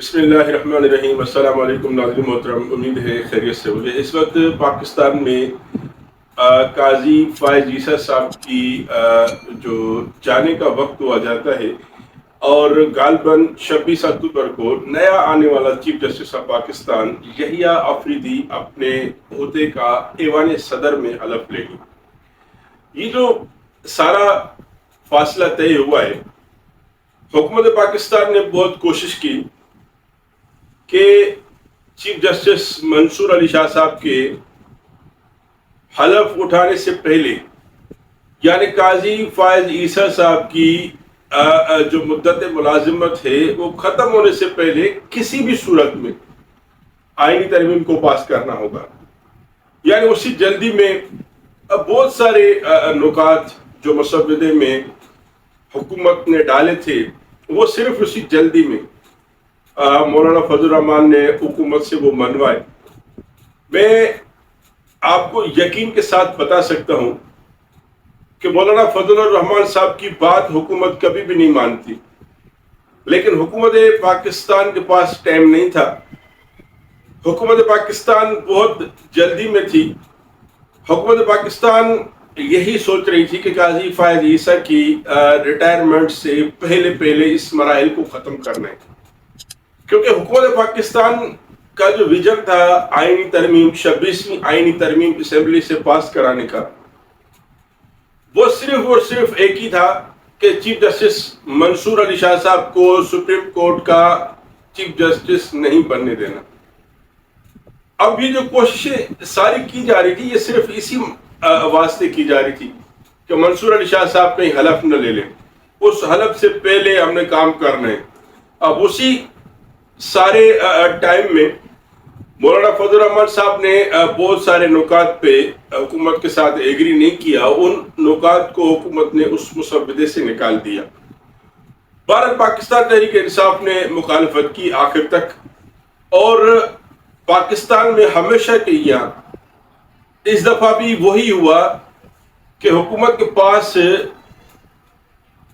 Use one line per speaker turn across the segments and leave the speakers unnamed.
بسم اللہ الرحمن الرحیم۔ السلام علیکم ناظرین محترم، امید ہے خیریت سے ہوگی۔ اس وقت پاکستان میں قاضی فائز عیسیٰ صاحب کی جو جانے کا وقت ہوا جاتا ہے، اور غالباً 26 اکتوبر کو نیا آنے والا چیف جسٹس آف پاکستان یحییٰ آفریدی اپنے عہدے کا ایوان صدر میں حلف لے گی۔ یہ جو سارا فاصلہ طے ہوا ہے، حکومت پاکستان نے بہت کوشش کی کہ چیف جسٹس منصور علی شاہ صاحب کے حلف اٹھانے سے پہلے، یعنی قاضی فائز عیسیٰ صاحب کی جو مدت ملازمت ہے وہ ختم ہونے سے پہلے کسی بھی صورت میں آئینی ترمیم کو پاس کرنا ہوگا۔ یعنی اسی جلدی میں بہت سارے نکات جو مسودے میں حکومت نے ڈالے تھے، وہ صرف اسی جلدی میں مولانا فضل الرحمان نے حکومت سے وہ منوائے۔ میں آپ کو یقین کے ساتھ بتا سکتا ہوں کہ مولانا فضل الرحمان صاحب کی بات حکومت کبھی بھی نہیں مانتی، لیکن حکومت پاکستان کے پاس ٹائم نہیں تھا۔ حکومت پاکستان بہت جلدی میں تھی۔ حکومت پاکستان یہی سوچ رہی تھی کہ قاضی فائز عیسیٰ کی ریٹائرمنٹ سے پہلے اس مراحل کو ختم کرنا ہے، کیونکہ حکومت پاکستان کا جو ویژن تھا آئینی ترمیم 26ویں آئینی ترمیم اسمبلی سے پاس کرانے کا، وہ صرف اور صرف ایک ہی تھا کہ چیف جسٹس منصور علی شاہ صاحب کو سپریم کورٹ کا چیف جسٹس نہیں بننے دینا۔ اب یہ جو کوششیں ساری کی جا رہی تھی، یہ صرف اسی واسطے کی جا رہی تھی کہ منصور علی شاہ صاحب کہیں حلف نہ لے لیں، اس حلف سے پہلے ہم نے کام کرنا ہے۔ اب اسی سارے ٹائم میں مولانا فضل الرحمان صاحب نے بہت سارے نکات پہ حکومت کے ساتھ ایگری نہیں کیا، ان نکات کو حکومت نے اس مسودے سے نکال دیا۔ بھارت پاکستان تحریک انصاف نے مخالفت کی آخر تک، اور پاکستان میں ہمیشہ کے یہاں اس دفعہ بھی وہی ہوا کہ حکومت کے پاس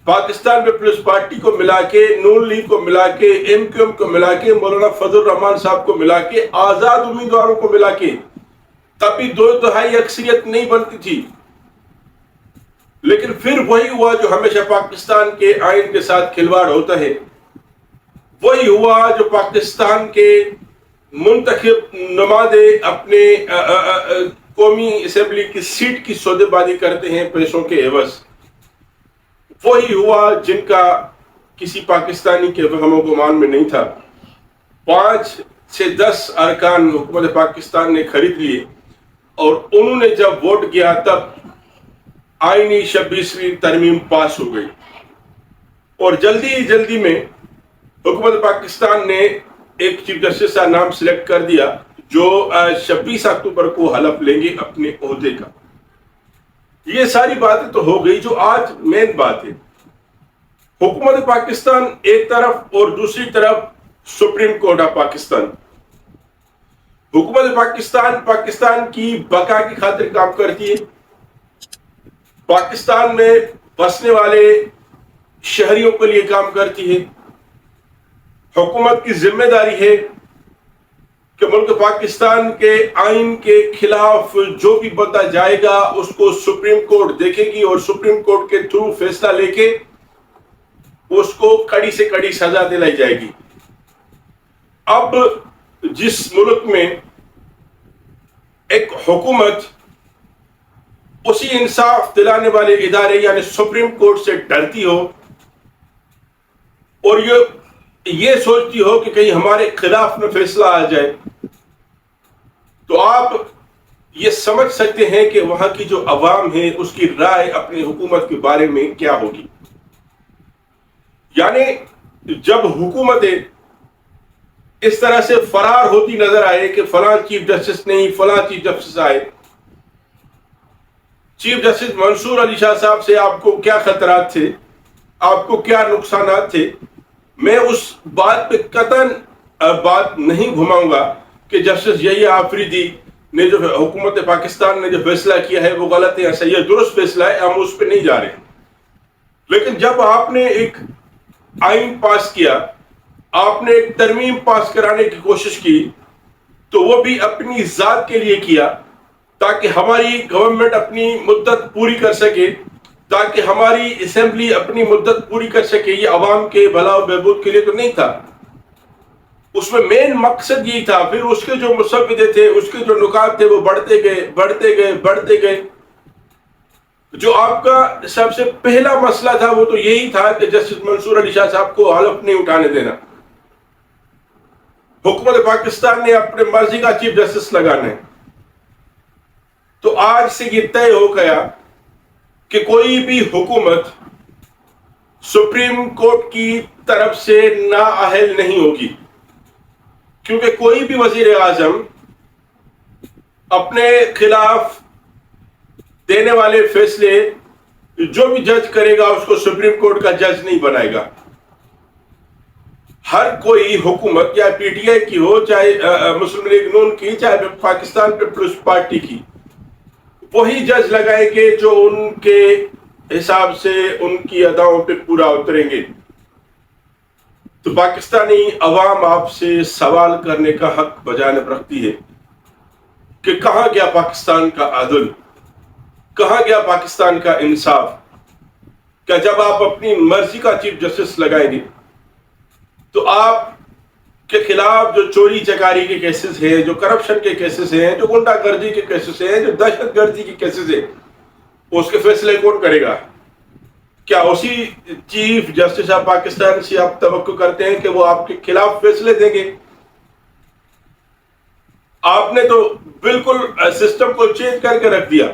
پاکستان پیپلز پارٹی کو ملا کے، نون لیگ کو ملا کے، ایم کیو ایم کو ملا کے، مولانا فضل الرحمان صاحب کو ملا کے، آزاد امیدواروں کو ملا کے کبھی 2/3 اکثریت نہیں بنتی تھی۔ لیکن پھر وہی ہوا جو ہمیشہ پاکستان کے آئین کے ساتھ کھلواڑ ہوتا ہے، وہی ہوا جو پاکستان کے منتخب نمائندے اپنے قومی اسمبلی کی سیٹ کی سودے بازی کرتے ہیں پیسوں کے عوض۔ وہی ہوا جن کا کسی پاکستانی کے وہم و گمان میں نہیں تھا۔ 5 سے 10 ارکان حکومت پاکستان نے خرید لیے، اور انہوں نے جب ووٹ کیا تب آئینی 26ویں ترمیم پاس ہو گئی، اور جلدی میں حکومت پاکستان نے ایک چیف جسٹس کا نام سلیکٹ کر دیا جو 26 اکتوبر کو حلف لیں گے اپنے عہدے کا۔ یہ ساری باتیں تو ہو گئی۔ جو آج مین بات ہے، حکومت پاکستان ایک طرف اور دوسری طرف سپریم کورٹ آف پاکستان۔ حکومت پاکستان کی بقا کی خاطر کام کرتی ہے، پاکستان میں بسنے والے شہریوں کے لیے کام کرتی ہے۔ حکومت کی ذمہ داری ہے کہ ملک پاکستان کے آئین کے خلاف جو بھی بندہ جائے گا اس کو سپریم کورٹ دیکھے گی، اور سپریم کورٹ کے تھرو فیصلہ لے کے اس کو کڑی سے کڑی سزا دلائی جائے گی۔ اب جس ملک میں ایک حکومت اسی انصاف دلانے والے ادارے یعنی سپریم کورٹ سے ڈرتی ہو، اور یہ سوچتی ہو کہ کہیں ہمارے خلاف میں فیصلہ آ جائے، تو آپ یہ سمجھ سکتے ہیں کہ وہاں کی جو عوام ہے اس کی رائے اپنی حکومت کے بارے میں کیا ہوگی۔ یعنی جب حکومتیں اس طرح سے فرار ہوتی نظر آئے کہ فلاں چیف جسٹس نہیں، فلاں چیف جسٹس آئے۔ چیف جسٹس منصور علی شاہ صاحب سے آپ کو کیا خطرات تھے، آپ کو کیا نقصانات تھے، میں اس بات پہ قطعاً بات نہیں گھماؤں گا کہ جسٹس یحییٰ آفریدی نے جو حکومت پاکستان نے جو فیصلہ کیا ہے وہ غلط ہے یا صحیح ہے، درست فیصلہ ہے، ہم اس پہ نہیں جا رہے ہیں۔ لیکن جب آپ نے ایک آئین پاس کیا، آپ نے ایک ترمیم پاس کرانے کی کوشش کی تو وہ بھی اپنی ذات کے لیے کیا تاکہ ہماری گورنمنٹ اپنی مدت پوری کر سکے، تاکہ ہماری اسمبلی اپنی مدت پوری کر سکے. یہ عوام کے بھلا و بہبود کے لیے تو نہیں تھا. اس میں مین مقصد یہی تھا. پھر اس کے جو مسودے تھے، اس کے جو نکات تھے، وہ بڑھتے گئے. جو آپ کا سب سے پہلا مسئلہ تھا وہ تو یہی تھا کہ جسٹس منصور علی شاہ صاحب کو حلف نہیں اٹھانے دینا. حکومت پاکستان نے اپنے مرضی کا چیف جسٹس لگانا ہے. تو آج سے یہ طے ہو گیا کہ کوئی بھی حکومت سپریم کورٹ کی طرف سے نااہل نہیں ہوگی، کیونکہ کوئی بھی وزیر اعظم اپنے خلاف دینے والے فیصلے جو بھی جج کرے گا اس کو سپریم کورٹ کا جج نہیں بنائے گا. ہر کوئی حکومت، یا پی ٹی آئی کی ہو، چاہے مسلم لیگ نون کی، چاہے پاکستان پیپلز پارٹی کی، وہی جج لگائیں گے جو ان کے حساب سے ان کی اداؤں پہ پورا اتریں گے. تو پاکستانی عوام آپ سے سوال کرنے کا حق بجانب رکھتی ہے کہ کہاں گیا پاکستان کا عدل، کہاں گیا پاکستان کا انصاف؟ کہ جب آپ اپنی مرضی کا چیف جسٹس لگائیں گے تو آپ کے خلاف جو چوری چکاری کے کیسز ہیں، جو کرپشن کے کیسز ہیں، جو غنڈہ گردی کے کیسز ہیں، جو دہشت گردی کے کیسز ہیں، اس کے فیصلے کون کرے گا؟ کیا اسی چیف جسٹس آف پاکستان سے آپ توقع کرتے ہیں کہ وہ آپ کے خلاف فیصلے دیں گے؟ آپ نے تو بالکل سسٹم کو چینج کر کے رکھ دیا.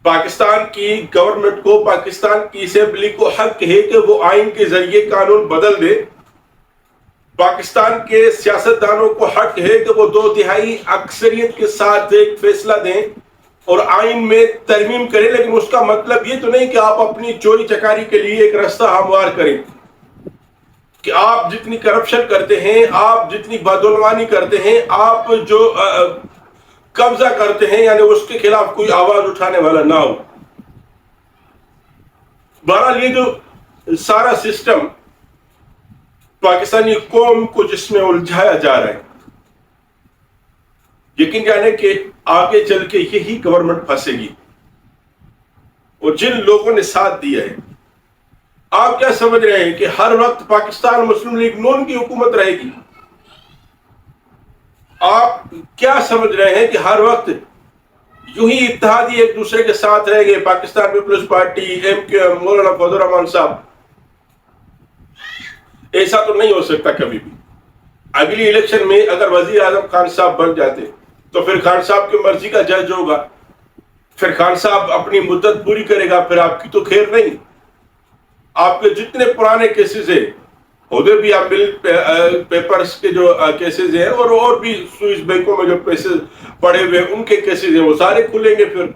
پاکستان کی گورنمنٹ کو، پاکستان کی اسمبلی کو حق ہے کہ وہ آئین کے ذریعے قانون بدل دے. پاکستان کے سیاستدانوں کو حق ہے کہ وہ 2/3 اکثریت کے ساتھ ایک فیصلہ دیں اور آئین میں ترمیم کریں. لیکن اس کا مطلب یہ تو نہیں کہ آپ اپنی چوری چکاری کے لیے ایک راستہ ہموار کریں، کہ آپ جتنی کرپشن کرتے ہیں، آپ جتنی بدعنوانی کرتے ہیں، آپ جو قبضہ کرتے ہیں، یعنی اس کے خلاف کوئی آواز اٹھانے والا نہ ہو. بہرحال یہ جو سارا سسٹم پاکستانی قوم کو جس میں الجھایا جا رہا ہے، یقین جانے کہ آگے چل کے یہی گورنمنٹ پھنسے گی. اور جن لوگوں نے ساتھ دیا ہے، آپ کیا سمجھ رہے ہیں کہ ہر وقت پاکستان مسلم لیگ نون کی حکومت رہے گی؟ آپ کیا سمجھ رہے ہیں کہ ہر وقت یوں ہی اتحادی ایک دوسرے کے ساتھ رہیں گے؟ Pakistan Peoples Party, M Q M, Maulana Fazl الرحمان صاحب، ایسا تو نہیں ہو سکتا کبھی بھی. اگلی الیکشن میں اگر وزیر اعظم خان صاحب بن جاتے تو پھر خان صاحب کی مرضی کا جج ہوگا، پھر خان صاحب اپنی مدت پوری کرے گا، پھر آپ کی تو خیر نہیں. آپ کے جتنے پرانے کیسز ہیں، ادھر بھی آپ مل پیپرز کے جو کیسز ہیں اور بھی سوئس بینکوں میں جو پیسے پڑے ہوئے ان کے کیسز ہیں، وہ سارے کھلیں گے. پھر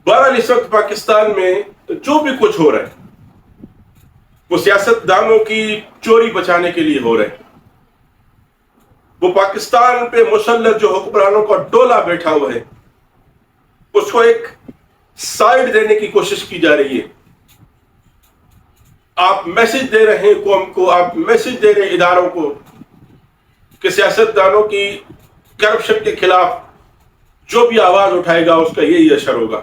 بہرحال اس وقت پاکستان میں جو بھی کچھ ہو رہا ہے وہ سیاست دانوں کی چوری بچانے کے لیے ہو رہا ہے. وہ پاکستان پہ مسلط جو حکمرانوں کا ڈولا بیٹھا ہوا ہے، اس کو ایک سائیڈ دینے کی کوشش کی جا رہی ہے. آپ میسج دے رہے ہیں قوم کو، آپ میسج دے رہے ہیں اداروں کو کہ سیاست دانوں کی کرپشن کے خلاف جو بھی آواز اٹھائے گا اس کا یہی اثر ہوگا.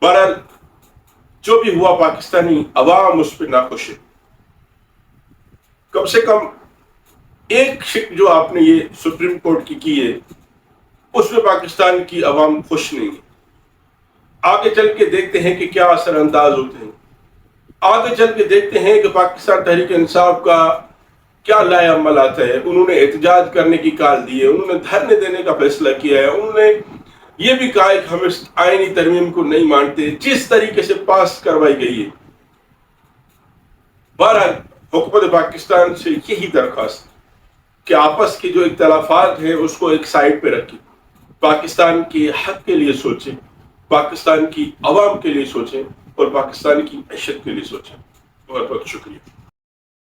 بہرحال جو بھی ہوا، پاکستانی عوام اس پہ ناخوش ہے. کم سے کم ایک شک جو آپ نے یہ سپریم کورٹ کی ہے، اس میں پاکستان کی عوام خوش نہیں ہے. آگے چل کے دیکھتے ہیں کہ کیا اثر انداز ہوتے ہیں. آگے چل کے دیکھتے ہیں کہ پاکستان تحریک انصاف کا کیا لائے عمل آتا ہے. انہوں نے احتجاج کرنے کی کال دی ہے، انہوں نے دھرنے دینے کا فیصلہ کیا ہے، انہوں نے یہ بھی کہا کہ ہم اس آئینی ترمیم کو نہیں مانتے جس طریقے سے پاس کروائی گئی ہے. بہرحال حکومت پاکستان سے یہی درخواست کہ آپس کے جو اختلافات ہیں اس کو ایک سائڈ پہ رکھیں، پاکستان کے حق کے لیے سوچیں، پاکستان کی عوام کے لیے سوچیں اور پاکستان کی معیشت کے لیے سوچیں. بہت بہت شکریہ.